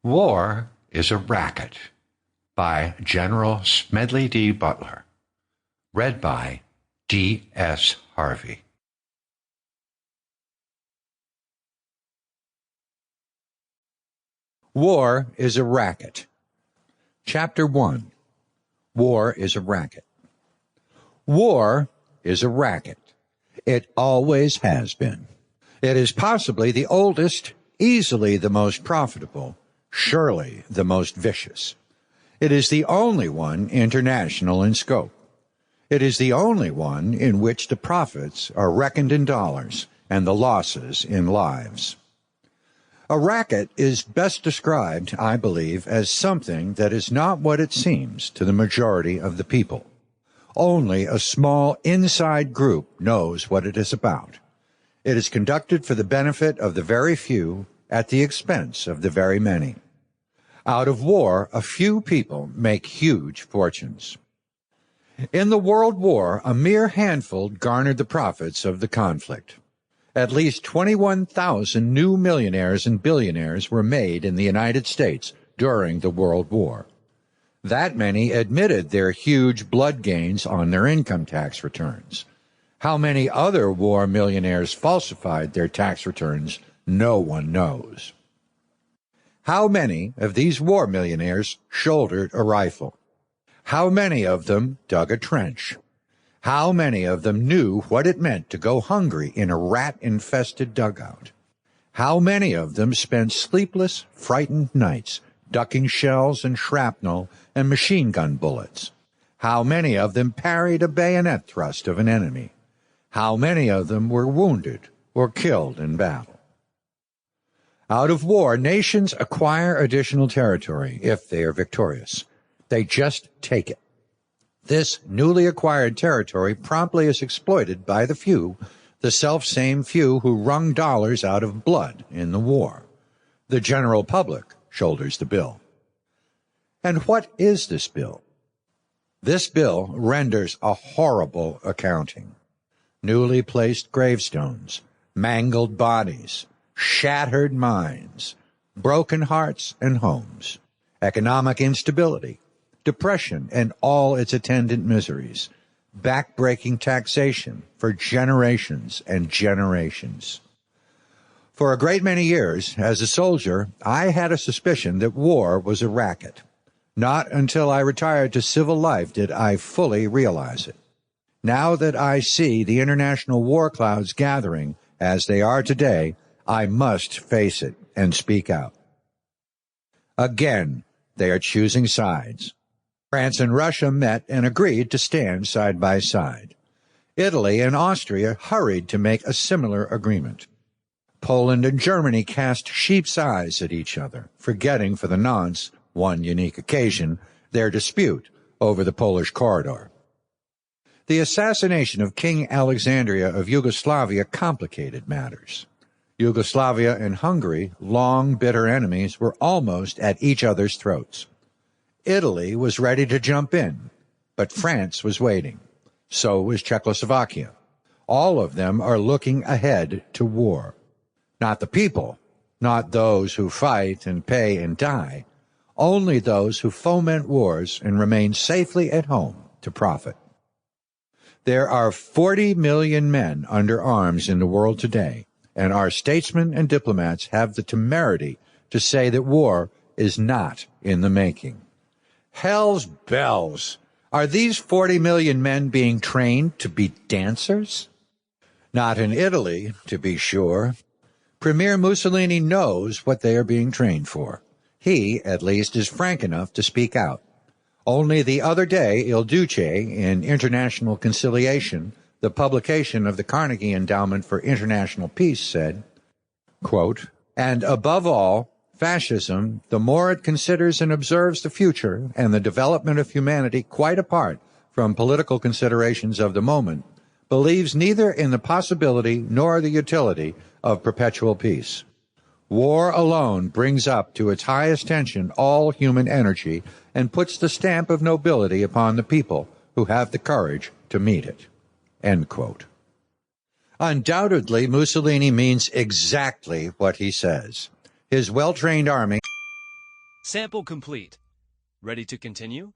War is a Racket by General Smedley D. Butler. Read by D.S. Harvey. War is a Racket. Chapter 1. War is a Racket. War is a racket. It always has been. It is possibly the oldest, easily the most profitable, surely the most vicious. It is the only one international in scope. It is the only one in which the profits are reckoned in dollars and the losses in lives. A racket is best described, I believe, as something that is not what it seems to the majority of the people. Only a small inside group knows what it is about. It is conducted for the benefit of the very few at the expense of the very many. Out of war, a few people make huge fortunes. In the World War, a mere handful garnered the profits of the conflict. At least 21,000 new millionaires and billionaires were made in the United States during the World War. That many admitted their huge blood gains on their income tax returns. How many other war millionaires falsified their tax returns, no one knows. How many of these war millionaires shouldered a rifle? How many of them dug a trench? How many of them knew what it meant to go hungry in a rat-infested dugout? How many of them spent sleepless, frightened nights ducking shells and shrapnel and machine gun bullets? How many of them parried a bayonet thrust of an enemy? How many of them were wounded or killed in battle? Out of war, nations acquire additional territory if they are victorious. They just take it. This newly acquired territory promptly is exploited by the few, the self-same few who wrung dollars out of blood in the war. The general public shoulders the bill. And what is this bill? This bill renders a horrible accounting. Newly placed gravestones, mangled bodies, shattered minds, broken hearts and homes, economic instability, depression and all its attendant miseries, back-breaking taxation for generations and generations. For a great many years, as a soldier, I had a suspicion that war was a racket. Not until I retired to civil life did I fully realize it. Now that I see the international war clouds gathering, as they are today, I must face it and speak out. Again, they are choosing sides. France and Russia met and agreed to stand side by side. Italy and Austria hurried to make a similar agreement. Poland and Germany cast sheep's eyes at each other, forgetting for the nonce, one unique occasion, their dispute over the Polish corridor. The assassination of King Alexandria of Yugoslavia complicated matters. Yugoslavia and Hungary, long bitter enemies, were almost at each other's throats. Italy was ready to jump in, but France was waiting. So was Czechoslovakia. All of them are looking ahead to war. Not the people, not those who fight and pay and die, only those who foment wars and remain safely at home to profit. There are 40 million men under arms in the world today, and our statesmen and diplomats have the temerity to say that war is not in the making. Hell's bells! Are these 40 million men being trained to be dancers? Not in Italy, to be sure. Premier Mussolini knows what they are being trained for. He, at least, is frank enough to speak out. Only the other day, Il Duce, in International Conciliation, the publication of the Carnegie Endowment for International Peace, said, quote, "And above all, fascism, the more it considers and observes the future and the development of humanity quite apart from political considerations of the moment, believes neither in the possibility nor the utility of perpetual peace. War alone brings up to its highest tension all human energy and puts the stamp of nobility upon the people who have the courage to meet it." End quote. Undoubtedly, Mussolini means exactly what he says. His well-trained army Sample complete. Ready to continue?